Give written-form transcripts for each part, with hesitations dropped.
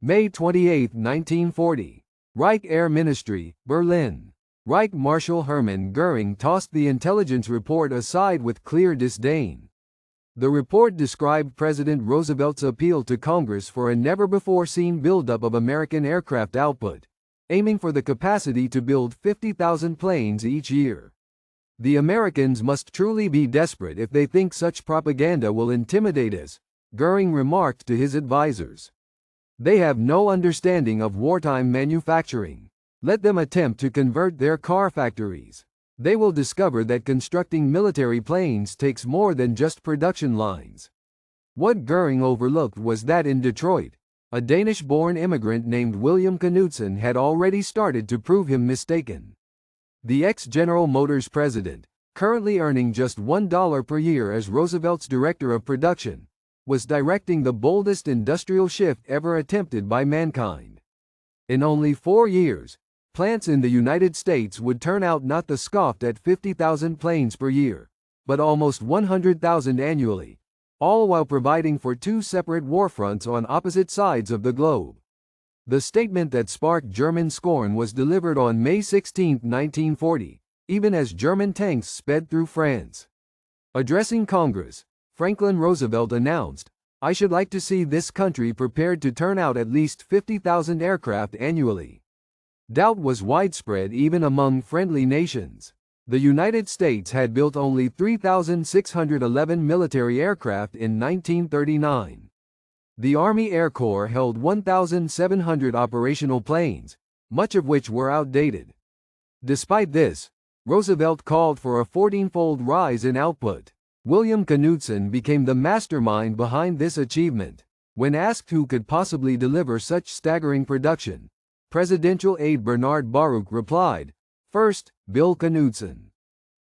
May 28, 1940. Reich Air Ministry, Berlin. Reich Marshal Hermann Göring tossed the intelligence report aside with clear disdain. The report described President Roosevelt's appeal to Congress for a never-before-seen buildup of American aircraft output, aiming for the capacity to build 50,000 planes each year. The Americans must truly be desperate if they think such propaganda will intimidate us, Göring remarked to his advisors. They have no understanding of wartime manufacturing. Let them attempt to convert their car factories. They will discover that constructing military planes takes more than just production lines. What Göring overlooked was that in Detroit, a Danish-born immigrant named William Knudsen had already started to prove him mistaken. The ex-General Motors president, currently earning just $1 per year as Roosevelt's director of production, was directing the boldest industrial shift ever attempted by mankind. In only 4 years, plants in the United States would turn out not the scoffed at 50,000 planes per year, but almost 100,000 annually, all while providing for 2 separate war fronts on opposite sides of the globe. The statement that sparked German scorn was delivered on May 16, 1940, even as German tanks sped through France. Addressing Congress, Franklin Roosevelt announced, "I should like to see this country prepared to turn out at least 50,000 aircraft annually." Doubt was widespread even among friendly nations. The United States had built only 3,611 military aircraft in 1939. The Army Air Corps held 1,700 operational planes, much of which were outdated. Despite this, Roosevelt called for a 14-fold rise in output. William Knudsen became the mastermind behind this achievement. When asked who could possibly deliver such staggering production, presidential aide Bernard Baruch replied, "First, Bill Knudsen.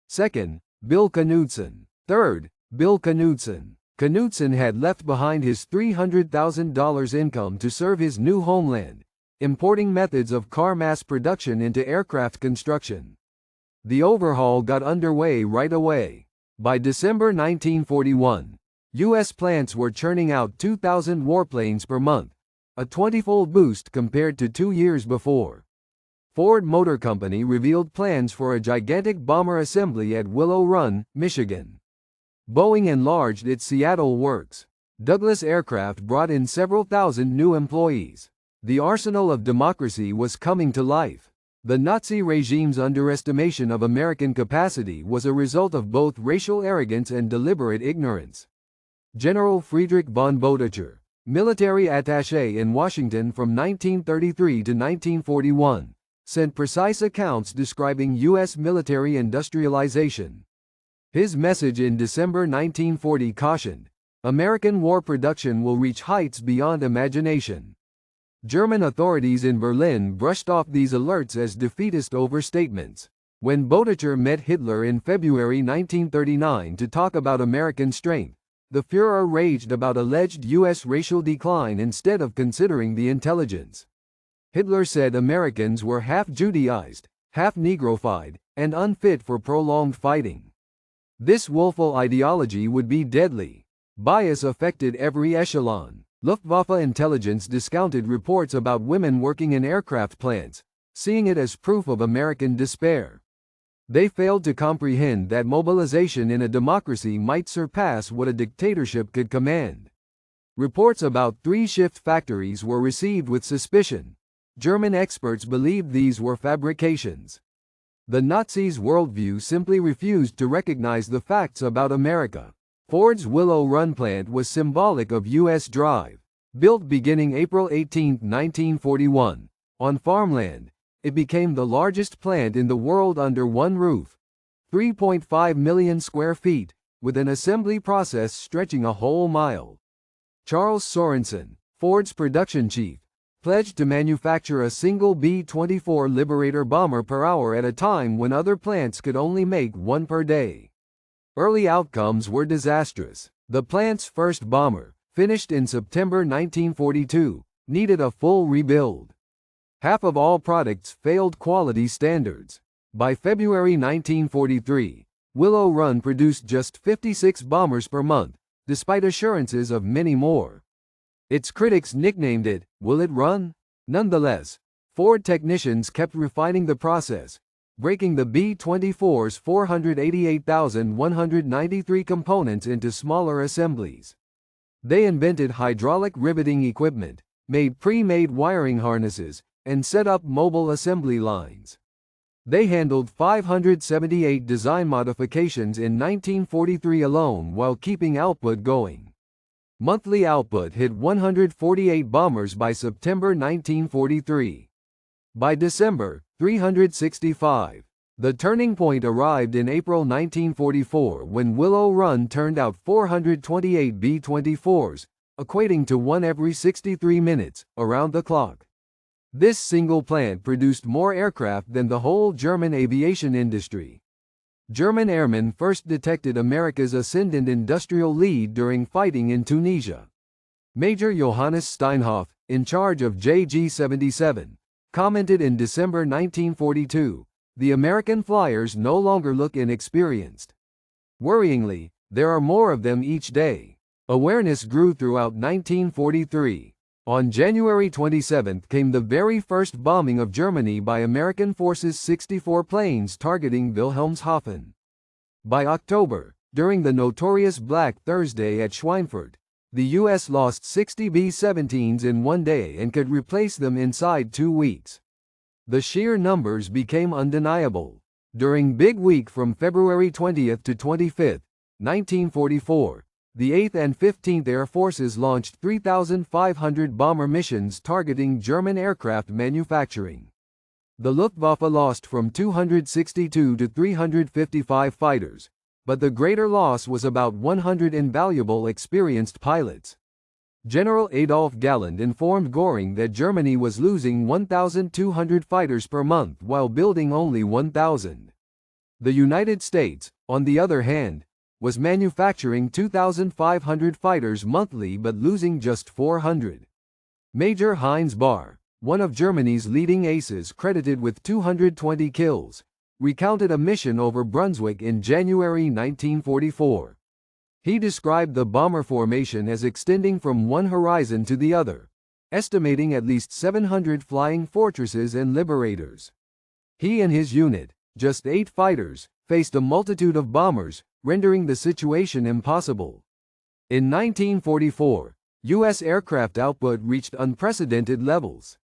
Second, Bill Knudsen. Third, Bill Knudsen." Knudsen had left behind his $300,000 income to serve his new homeland, importing methods of car mass production into aircraft construction. The overhaul got underway right away. By December 1941, U.S. plants were churning out 2,000 warplanes per month, a 20-fold boost compared to 2 years before. Ford Motor Company revealed plans for a gigantic bomber assembly at Willow Run, Michigan. Boeing enlarged its Seattle works. Douglas Aircraft brought in several thousand new employees. The arsenal of democracy was coming to life. The Nazi regime's underestimation of American capacity was a result of both racial arrogance and deliberate ignorance. General Friedrich von Bodecher, military attaché in Washington from 1933 to 1941, sent precise accounts describing U.S. military industrialization. His message in December 1940 cautioned, "American war production will reach heights beyond imagination." German authorities in Berlin brushed off these alerts as defeatist overstatements. When Bodecher met Hitler in February 1939 to talk about American strength, the Führer raged about alleged U.S. racial decline instead of considering the intelligence. Hitler said Americans were half Judaized, half Negrofied, and unfit for prolonged fighting. This woeful ideology would be deadly. Bias affected every echelon. Luftwaffe intelligence discounted reports about women working in aircraft plants, seeing it as proof of American despair. They failed to comprehend that mobilization in a democracy might surpass what a dictatorship could command. Reports about 3-shift factories were received with suspicion. German experts believed these were fabrications. The Nazis' worldview simply refused to recognize the facts about America. Ford's Willow Run plant was symbolic of U.S. drive. Built beginning April 18, 1941, on farmland, it became the largest plant in the world under one roof, 3.5 million square feet, with an assembly process stretching a whole mile. Charles Sorensen, Ford's production chief, pledged to manufacture a single B-24 Liberator bomber per hour at a time when other plants could only make one per day. Early outcomes were disastrous. The plant's first bomber, finished in September 1942, needed a full rebuild. Half of all products failed quality standards. By February 1943, Willow Run produced just 56 bombers per month, despite assurances of many more. Its critics nicknamed it, "Will it run?" Nonetheless, Ford technicians kept refining the process, breaking the B-24's 488,193 components into smaller assemblies. They invented hydraulic riveting equipment, made pre-made wiring harnesses, and set up mobile assembly lines. They handled 578 design modifications in 1943 alone while keeping output going. Monthly output hit 148 bombers by September 1943. By December, 365. The turning point arrived in April 1944 when Willow Run turned out 428 B-24s, equating to one every 63 minutes, around the clock. This single plant produced more aircraft than the whole German aviation industry. German airmen first detected America's ascendant industrial lead during fighting in Tunisia. Major Johannes Steinhoff, in charge of JG-77, commented in December 1942, "The American flyers no longer look inexperienced. Worryingly, there are more of them each day." Awareness grew throughout 1943. On January 27 came the very first bombing of Germany by American forces' 64 planes targeting Wilhelmshaven. By October, during the notorious Black Thursday at Schweinfurt, the U.S. lost 60 B-17s in one day and could replace them inside 2 weeks. The sheer numbers became undeniable. During Big Week from February 20 to 25, 1944, the 8th and 15th Air Forces launched 3,500 bomber missions targeting German aircraft manufacturing. The Luftwaffe lost from 262 to 355 fighters, but the greater loss was about 100 invaluable experienced pilots. General Adolf Galland informed Göring that Germany was losing 1,200 fighters per month while building only 1,000. The United States, on the other hand, was manufacturing 2,500 fighters monthly but losing just 400. Major Heinz Bahr, one of Germany's leading aces credited with 220 kills, recounted a mission over Brunswick in January 1944. He described the bomber formation as extending from one horizon to the other, estimating at least 700 flying fortresses and liberators. He and his unit, just 8 fighters, faced a multitude of bombers, rendering the situation impossible. In 1944, U.S. aircraft output reached unprecedented levels.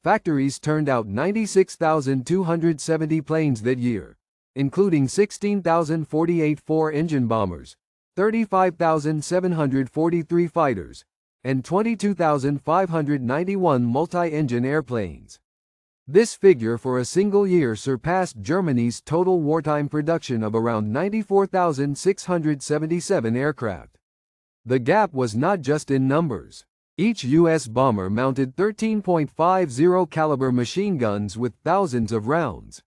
Factories turned out 96,270 planes that year, including 16,048 four-engine bombers, 35,743 fighters, and 22,591 multi-engine airplanes. This figure for a single year surpassed Germany's total wartime production of around 94,677 aircraft. The gap was not just in numbers. Each U.S. bomber mounted 13.50 caliber machine guns with thousands of rounds.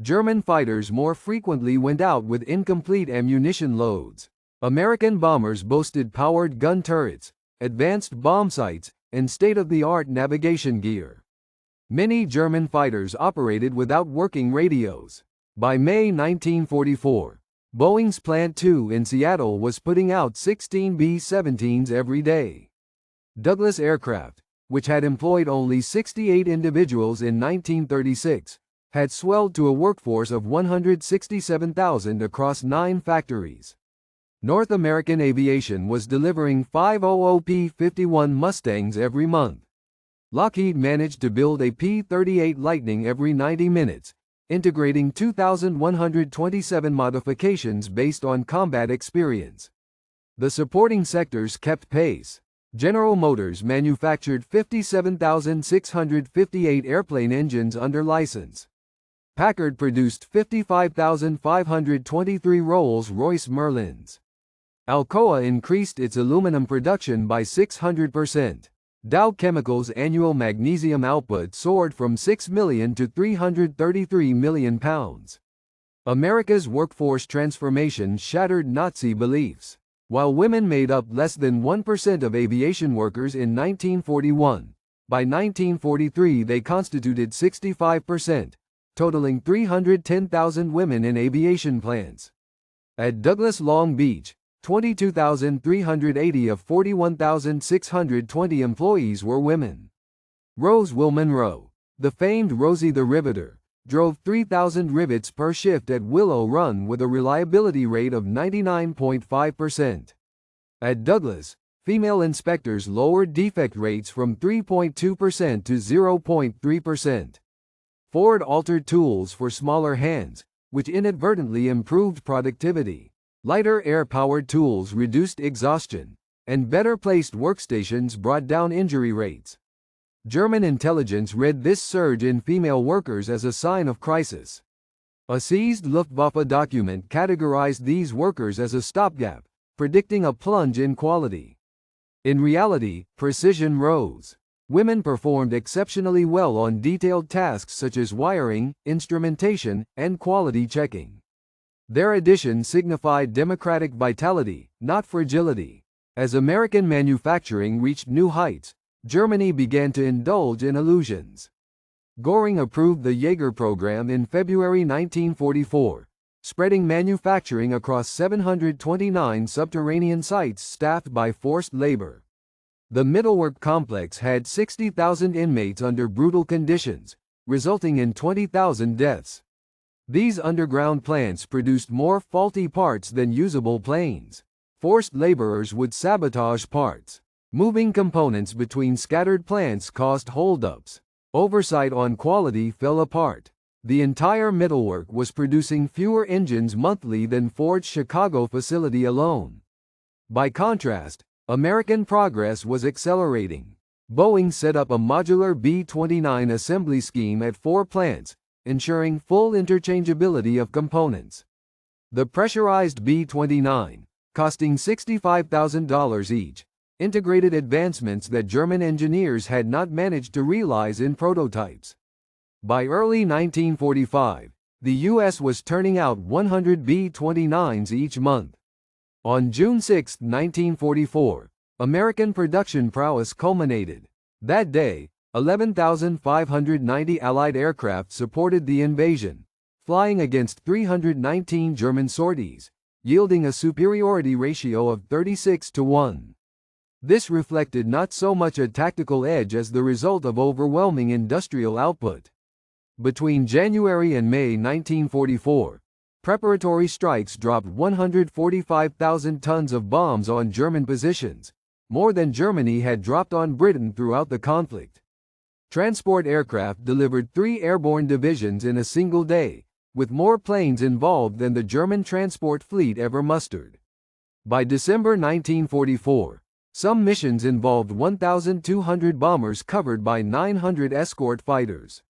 German fighters more frequently went out with incomplete ammunition loads. American bombers boasted powered gun turrets, advanced bomb sights, and state-of-the-art navigation gear. Many German fighters operated without working radios. By May 1944, Boeing's Plant 2 in Seattle was putting out 16 B-17s every day. Douglas Aircraft, which had employed only 68 individuals in 1936, had swelled to a workforce of 167,000 across 9 factories. North American Aviation was delivering 500 P-51 Mustangs every month. Lockheed managed to build a P-38 Lightning every 90 minutes, integrating 2,127 modifications based on combat experience. The supporting sectors kept pace. General Motors manufactured 57,658 airplane engines under license. Packard produced 55,523 Rolls-Royce Merlins. Alcoa increased its aluminum production by 600%. Dow Chemical's annual magnesium output soared from 6 million to 333 million pounds. America's workforce transformation shattered Nazi beliefs. While women made up less than 1% of aviation workers in 1941, by 1943 they constituted 65%, totaling 310,000 women in aviation plants. At Douglas Long Beach, 22,380 of 41,620 employees were women. Rose Monroe, the famed Rosie the Riveter, drove 3,000 rivets per shift at Willow Run with a reliability rate of 99.5%. At Douglas, female inspectors lowered defect rates from 3.2% to 0.3%. Ford altered tools for smaller hands, which inadvertently improved productivity. Lighter air-powered tools reduced exhaustion, and better-placed workstations brought down injury rates. German intelligence read this surge in female workers as a sign of crisis. A seized Luftwaffe document categorized these workers as a stopgap, predicting a plunge in quality. In reality, precision rose. Women performed exceptionally well on detailed tasks such as wiring, instrumentation, and quality checking. Their addition signified democratic vitality, not fragility. As American manufacturing reached new heights, Germany began to indulge in illusions. Göring approved the Jaeger program in February 1944, spreading manufacturing across 729 subterranean sites staffed by forced labor. The Mittelwerk complex had 60,000 inmates under brutal conditions, resulting in 20,000 deaths. These underground plants produced more faulty parts than usable planes. Forced laborers would sabotage parts. Moving components between scattered plants caused holdups. Oversight on quality fell apart. The entire Mittelwerk was producing fewer engines monthly than Ford's Chicago facility alone. By contrast, American progress was accelerating. Boeing set up a modular B-29 assembly scheme at 4 plants, ensuring full interchangeability of components. The pressurized B-29, costing $65,000 each, integrated advancements that German engineers had not managed to realize in prototypes. By early 1945, the U.S. was turning out 100 B-29s each month. On June 6, 1944, American production prowess culminated. That day, 11,590 Allied aircraft supported the invasion, flying against 319 German sorties, yielding a superiority ratio of 36-1. This reflected not so much a tactical edge as the result of overwhelming industrial output. Between January and May 1944, preparatory strikes dropped 145,000 tons of bombs on German positions, more than Germany had dropped on Britain throughout the conflict. Transport aircraft delivered 3 airborne divisions in a single day, with more planes involved than the German transport fleet ever mustered. By December 1944, some missions involved 1,200 bombers covered by 900 escort fighters.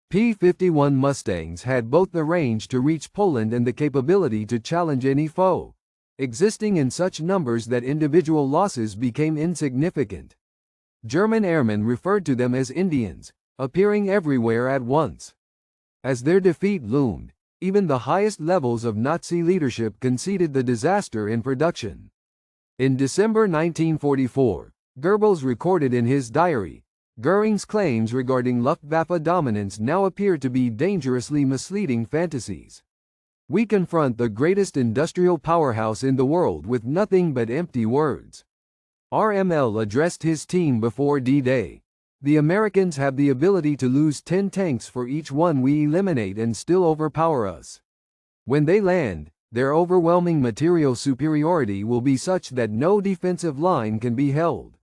P-51 Mustangs had both the range to reach Poland and the capability to challenge any foe, existing in such numbers that individual losses became insignificant. German airmen referred to them as Indians, appearing everywhere at once. As their defeat loomed, even the highest levels of Nazi leadership conceded the disaster in production. In December 1944, Goebbels recorded in his diary, "Göring's claims regarding Luftwaffe dominance now appear to be dangerously misleading fantasies. We confront the greatest industrial powerhouse in the world with nothing but empty words." RML addressed his team before D-Day. "The Americans have the ability to lose 10 tanks for each one we eliminate and still overpower us. When they land, their overwhelming material superiority will be such that no defensive line can be held."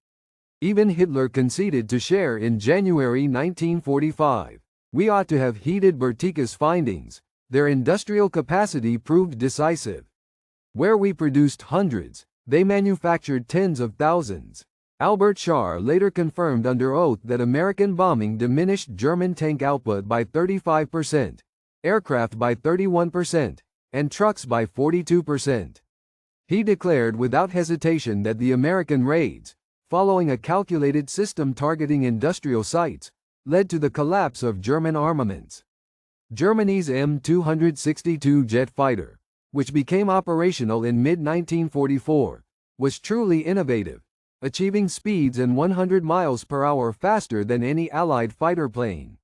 Even Hitler conceded to share in January 1945. "We ought to have heeded Bertika's findings. Their industrial capacity proved decisive. Where we produced hundreds, they manufactured tens of thousands." Albert Scharr later confirmed under oath that American bombing diminished German tank output by 35%, aircraft by 31%, and trucks by 42%. He declared without hesitation that the American raids, following a calculated system targeting industrial sites, led to the collapse of German armaments. Germany's M262 jet fighter, which became operational in mid-1944, was truly innovative, achieving speeds in 100 miles per hour faster than any Allied fighter plane.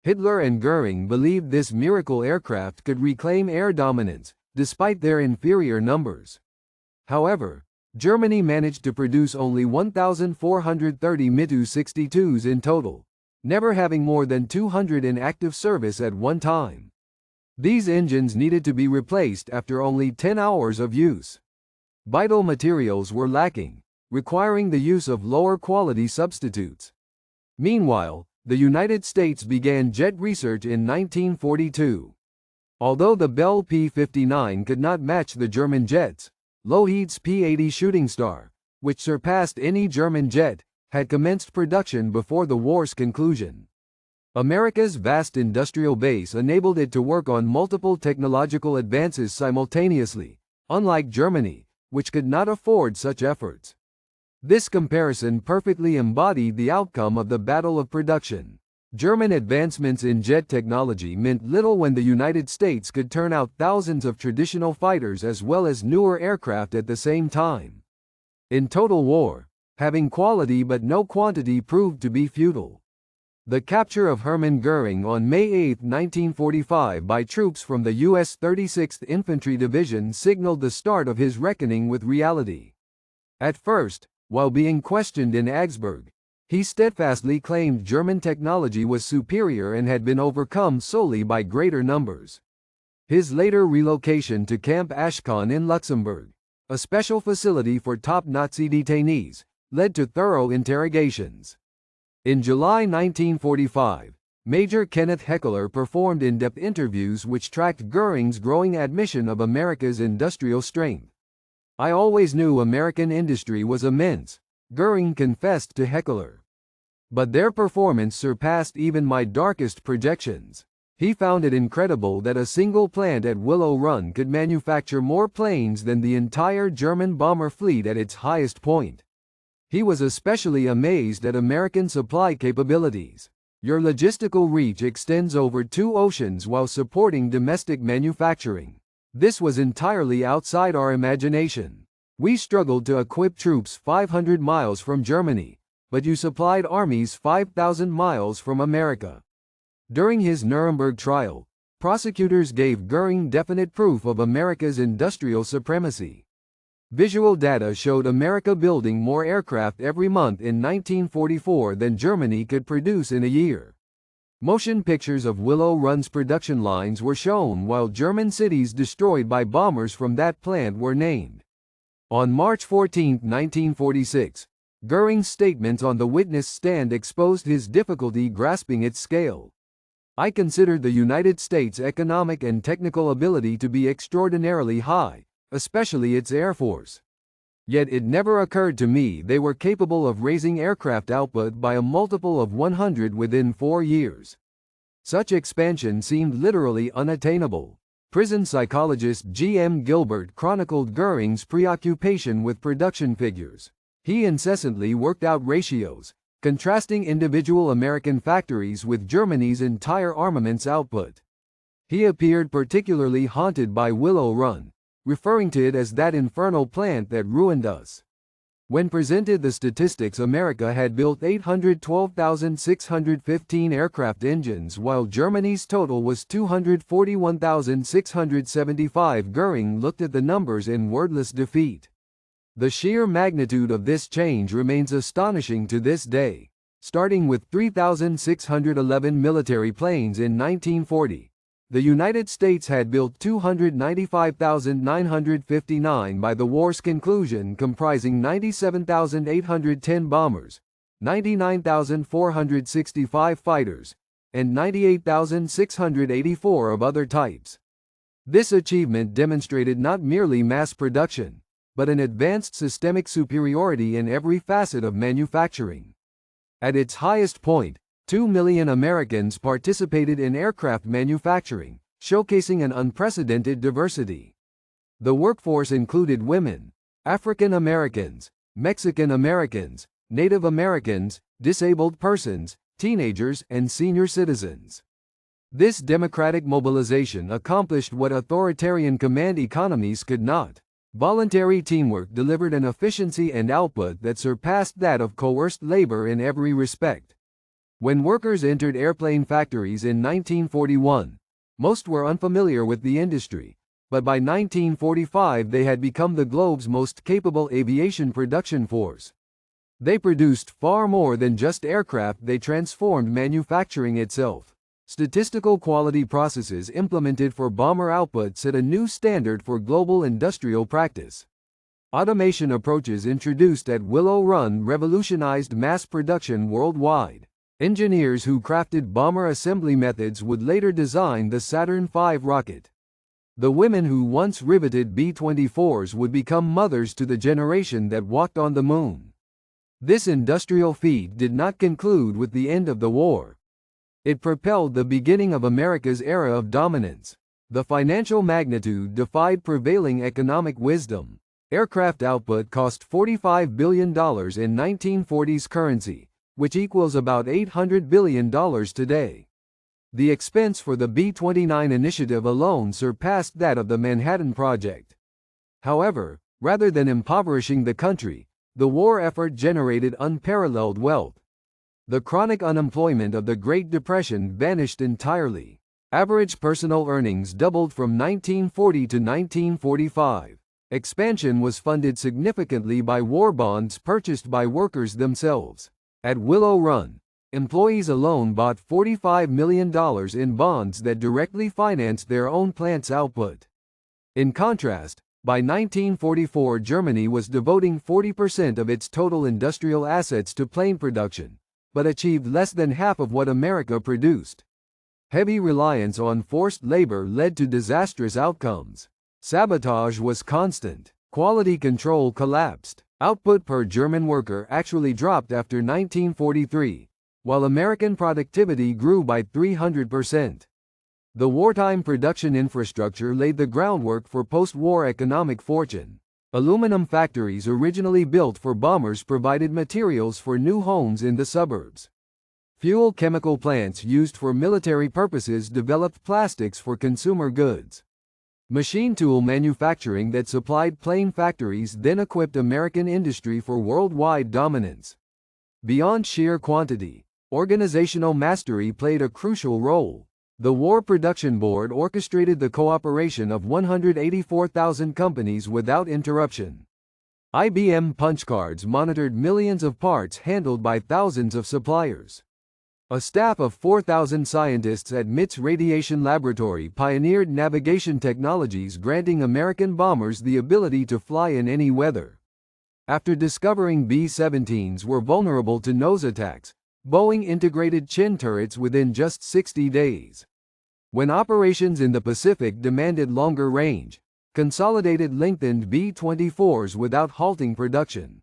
Hitler and Göring believed this miracle aircraft could reclaim air dominance, despite their inferior numbers. However, Germany managed to produce only 1,430 Mi-62s in total, never having more than 200 in active service at one time. These engines needed to be replaced after only 10 hours of use. Vital materials were lacking, requiring the use of lower-quality substitutes. Meanwhile, the United States began jet research in 1942. Although the Bell P-59 could not match the German jets, Lockheed's P-80 Shooting Star, which surpassed any German jet, had commenced production before the war's conclusion. America's vast industrial base enabled it to work on multiple technological advances simultaneously, unlike Germany, which could not afford such efforts. This comparison perfectly embodied the outcome of the Battle of Production. German advancements in jet technology meant little when the United States could turn out thousands of traditional fighters as well as newer aircraft at the same time. In total war, having quality but no quantity proved to be futile. The capture of Hermann Göring on May 8, 1945 by troops from the U.S. 36th Infantry Division signaled the start of his reckoning with reality. At first, while being questioned in Augsburg, he steadfastly claimed German technology was superior and had been overcome solely by greater numbers. His later relocation to Camp Ashcan in Luxembourg, a special facility for top Nazi detainees, led to thorough interrogations. In July 1945, Major Kenneth Heckler performed in-depth interviews which tracked Göring's growing admission of America's industrial strength. "I always knew American industry was immense," Göring confessed to Heckler. "But their performance surpassed even my darkest projections." He found it incredible that a single plant at Willow Run could manufacture more planes than the entire German bomber fleet at its highest point. He was especially amazed at American supply capabilities. "Your logistical reach extends over 2 oceans while supporting domestic manufacturing. This was entirely outside our imagination. We struggled to equip troops 500 miles from Germany, but you supplied armies 5,000 miles from America." During his Nuremberg trial, prosecutors gave Göring definite proof of America's industrial supremacy. Visual data showed America building more aircraft every month in 1944 than Germany could produce in a year. Motion pictures of Willow Run's production lines were shown while German cities destroyed by bombers from that plant were named. On March 14, 1946, Göring's statements on the witness stand exposed his difficulty grasping its scale. "I considered the United States' economic and technical ability to be extraordinarily high, especially its Air Force. Yet it never occurred to me they were capable of raising aircraft output by a multiple of 100 within 4 years. Such expansion seemed literally unattainable." Prison psychologist G.M. Gilbert chronicled Göring's preoccupation with production figures. He incessantly worked out ratios, contrasting individual American factories with Germany's entire armaments output. He appeared particularly haunted by Willow Run, referring to it as that infernal plant that ruined us. When presented the statistics, America had built 812,615 aircraft engines while Germany's total was 241,675. Göring looked at the numbers in wordless defeat. The sheer magnitude of this change remains astonishing to this day. Starting with 3,611 military planes in 1940, the United States had built 295,959 by the war's conclusion, comprising 97,810 bombers, 99,465 fighters, and 98,684 of other types. This achievement demonstrated not merely mass production, but an advanced systemic superiority in every facet of manufacturing. At its highest point, 2 million Americans participated in aircraft manufacturing, showcasing an unprecedented diversity. The workforce included women, African Americans, Mexican Americans, Native Americans, disabled persons, teenagers, and senior citizens. This democratic mobilization accomplished what authoritarian command economies could not. Voluntary teamwork delivered an efficiency and output that surpassed that of coerced labor in every respect. When workers entered airplane factories in 1941, most were unfamiliar with the industry, but by 1945 they had become the globe's most capable aviation production force. They produced far more than just aircraft, they transformed manufacturing itself. Statistical quality processes implemented for bomber output set a new standard for global industrial practice. Automation approaches introduced at Willow Run revolutionized mass production worldwide. Engineers who crafted bomber assembly methods would later design the Saturn V rocket. The women who once riveted B-24s would become mothers to the generation that walked on the moon. This industrial feat did not conclude with the end of the war. It propelled the beginning of America's era of dominance. The financial magnitude defied prevailing economic wisdom. Aircraft output cost $45 billion in 1940s currency, which equals about $800 billion today. The expense for the B-29 initiative alone surpassed that of the Manhattan Project. However, rather than impoverishing the country, the war effort generated unparalleled wealth. The chronic unemployment of the Great Depression vanished entirely. Average personal earnings doubled from 1940 to 1945. Expansion was funded significantly by war bonds purchased by workers themselves. At Willow Run, employees alone bought $45 million in bonds that directly financed their own plant's output. In contrast, by 1944 Germany was devoting 40% of its total industrial assets to plane production, but achieved less than half of what America produced. Heavy reliance on forced labor led to disastrous outcomes. Sabotage was constant. Quality control collapsed. Output per German worker actually dropped after 1943, while American productivity grew by 300%. The wartime production infrastructure laid the groundwork for post-war economic fortune. Aluminum factories originally built for bombers provided materials for new homes in the suburbs. Fuel chemical plants used for military purposes developed plastics for consumer goods. Machine tool manufacturing that supplied plane factories then equipped American industry for worldwide dominance. Beyond sheer quantity, organizational mastery played a crucial role. The War Production Board orchestrated the cooperation of 184,000 companies without interruption. IBM punch cards monitored millions of parts handled by thousands of suppliers. A staff of 4,000 scientists at MIT's Radiation Laboratory pioneered navigation technologies, granting American bombers the ability to fly in any weather. After discovering B-17s were vulnerable to nose attacks, Boeing integrated chin turrets within just 60 days. When operations in the Pacific demanded longer range, Consolidated lengthened B-24s without halting production.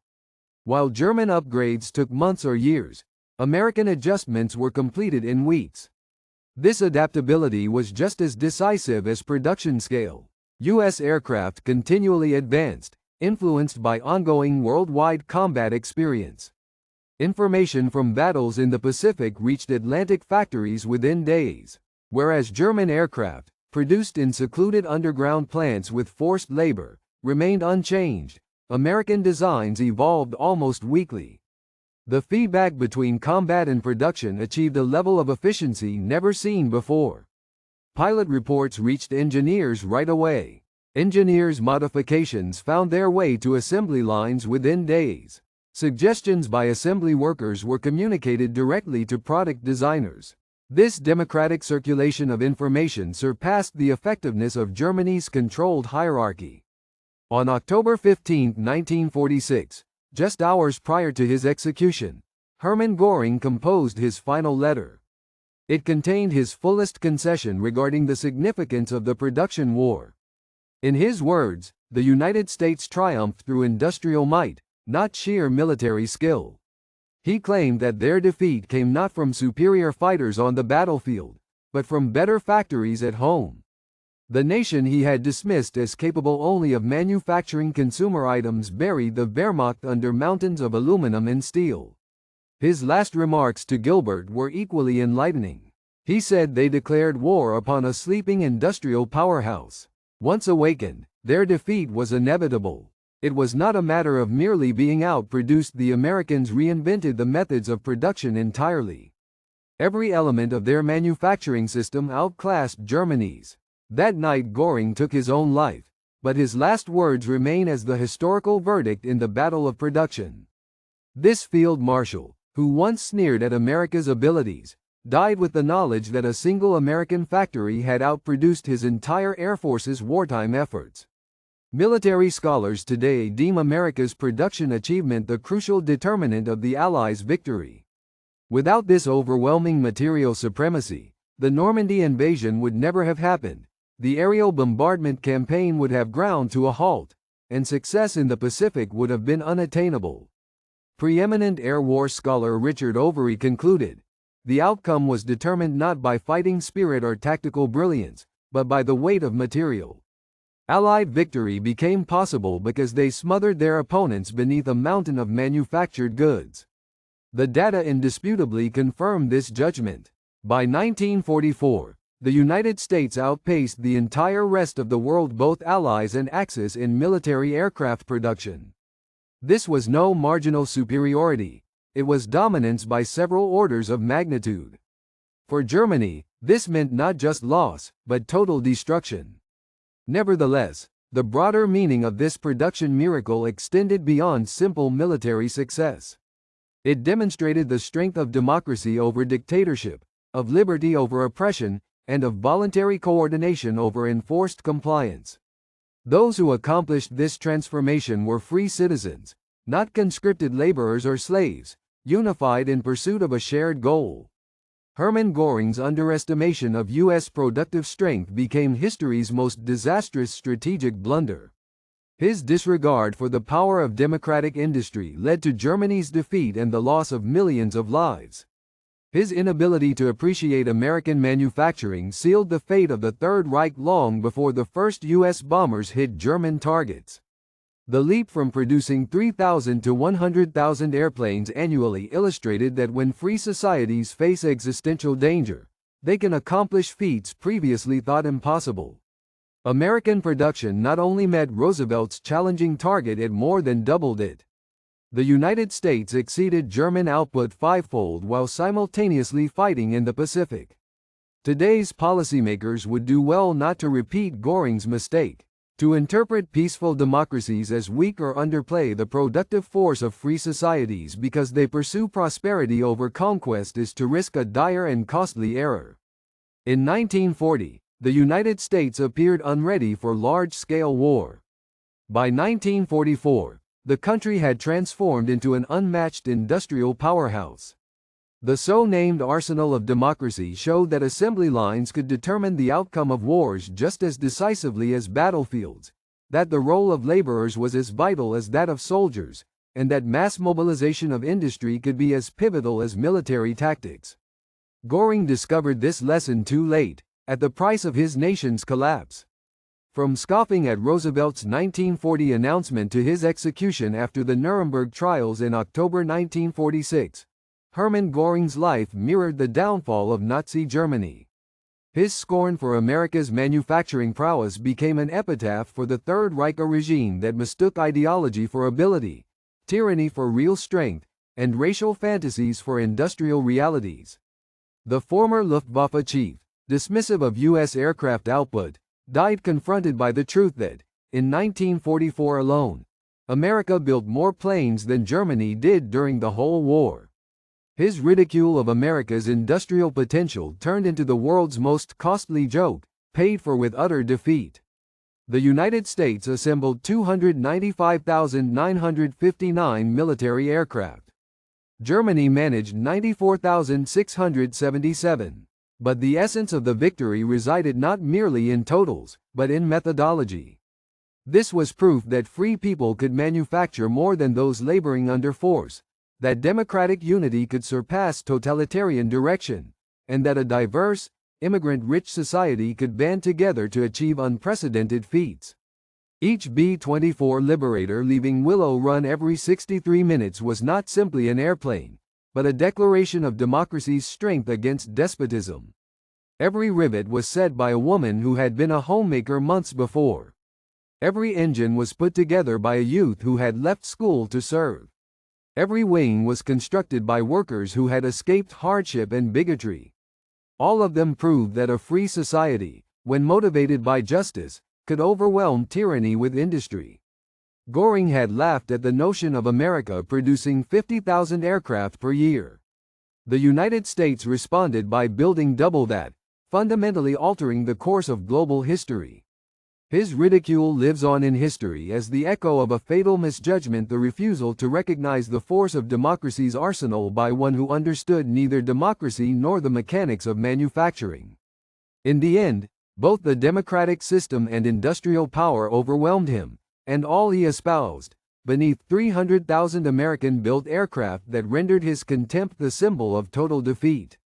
While German upgrades took months or years, American adjustments were completed in weeks. This adaptability was just as decisive as production scale. U.S. aircraft continually advanced, influenced by ongoing worldwide combat experience. Information from battles in the Pacific reached Atlantic factories within days, whereas German aircraft, produced in secluded underground plants with forced labor, remained unchanged. American designs evolved almost weekly. The feedback between combat and production achieved a level of efficiency never seen before. Pilot reports reached engineers right away. Engineers' modifications found their way to assembly lines within days. Suggestions by assembly workers were communicated directly to product designers. This democratic circulation of information surpassed the effectiveness of Germany's controlled hierarchy. On October 15, 1946, just hours prior to his execution, Hermann Göring composed his final letter. It contained his fullest concession regarding the significance of the production war. In his words, the United States triumphed through industrial might, not sheer military skill. He claimed that their defeat came not from superior fighters on the battlefield, but from better factories at home. The nation he had dismissed as capable only of manufacturing consumer items buried the Wehrmacht under mountains of aluminum and steel. His last remarks to Gilbert were equally enlightening. He said they declared war upon a sleeping industrial powerhouse. Once awakened, their defeat was inevitable. It was not a matter of merely being outproduced. The Americans reinvented the methods of production entirely. Every element of their manufacturing system outclassed Germany's. That night Göring took his own life, but his last words remain as the historical verdict in the battle of production. This field marshal, who once sneered at America's abilities, died with the knowledge that a single American factory had outproduced his entire Air Force's wartime efforts. Military scholars today deem America's production achievement the crucial determinant of the Allies' victory. Without this overwhelming material supremacy, the Normandy invasion would never have happened, the aerial bombardment campaign would have ground to a halt, and success in the Pacific would have been unattainable. Preeminent air war scholar Richard Overy concluded, the outcome was determined not by fighting spirit or tactical brilliance, but by the weight of material. Allied victory became possible because they smothered their opponents beneath a mountain of manufactured goods. The data indisputably confirmed this judgment. By 1944, the United States outpaced the entire rest of the world, both Allies and Axis, in military aircraft production. This was no marginal superiority, it was dominance by several orders of magnitude. For Germany, this meant not just loss, but total destruction. Nevertheless, the broader meaning of this production miracle extended beyond simple military success. It demonstrated the strength of democracy over dictatorship, of liberty over oppression, and of voluntary coordination over enforced compliance. Those who accomplished this transformation were free citizens, not conscripted laborers or slaves, unified in pursuit of a shared goal. Hermann Göring's underestimation of U.S. productive strength became history's most disastrous strategic blunder. His disregard for the power of democratic industry led to Germany's defeat and the loss of millions of lives. His inability to appreciate American manufacturing sealed the fate of the Third Reich long before the first U.S. bombers hit German targets. The leap from producing 3,000 to 100,000 airplanes annually illustrated that when free societies face existential danger, they can accomplish feats previously thought impossible. American production not only met Roosevelt's challenging target, it more than doubled it. The United States exceeded German output fivefold while simultaneously fighting in the Pacific. Today's policymakers would do well not to repeat Göring's mistake. To interpret peaceful democracies as weak or underplay the productive force of free societies because they pursue prosperity over conquest is to risk a dire and costly error. In 1940, the United States appeared unready for large-scale war. By 1944, the country had transformed into an unmatched industrial powerhouse. The so-named arsenal of democracy showed that assembly lines could determine the outcome of wars just as decisively as battlefields, that the role of laborers was as vital as that of soldiers, and that mass mobilization of industry could be as pivotal as military tactics. Göring discovered this lesson too late, at the price of his nation's collapse. From scoffing at Roosevelt's 1940 announcement to his execution after the Nuremberg trials in October 1946, Hermann Göring's life mirrored the downfall of Nazi Germany. His scorn for America's manufacturing prowess became an epitaph for the Third Reich, a regime that mistook ideology for ability, tyranny for real strength, and racial fantasies for industrial realities. The former Luftwaffe chief, dismissive of U.S. aircraft output, died confronted by the truth that, in 1944 alone, America built more planes than Germany did during the whole war. His ridicule of America's industrial potential turned into the world's most costly joke, paid for with utter defeat. The United States assembled 295,959 military aircraft. Germany managed 94,677. But the essence of the victory resided not merely in totals, but in methodology. This was proof that free people could manufacture more than those laboring under force, that democratic unity could surpass totalitarian direction, and that a diverse, immigrant-rich society could band together to achieve unprecedented feats. Each B-24 Liberator leaving Willow Run every 63 minutes was not simply an airplane, but a declaration of democracy's strength against despotism. Every rivet was set by a woman who had been a homemaker months before. Every engine was put together by a youth who had left school to serve. Every wing was constructed by workers who had escaped hardship and bigotry. All of them proved that a free society, when motivated by justice, could overwhelm tyranny with industry. Göring had laughed at the notion of America producing 50,000 aircraft per year. The United States responded by building double that, fundamentally altering the course of global history. His ridicule lives on in history as the echo of a fatal misjudgment, the refusal to recognize the force of democracy's arsenal by one who understood neither democracy nor the mechanics of manufacturing. In the end, both the democratic system and industrial power overwhelmed him, and all he espoused, beneath 300,000 American-built aircraft that rendered his contempt the symbol of total defeat.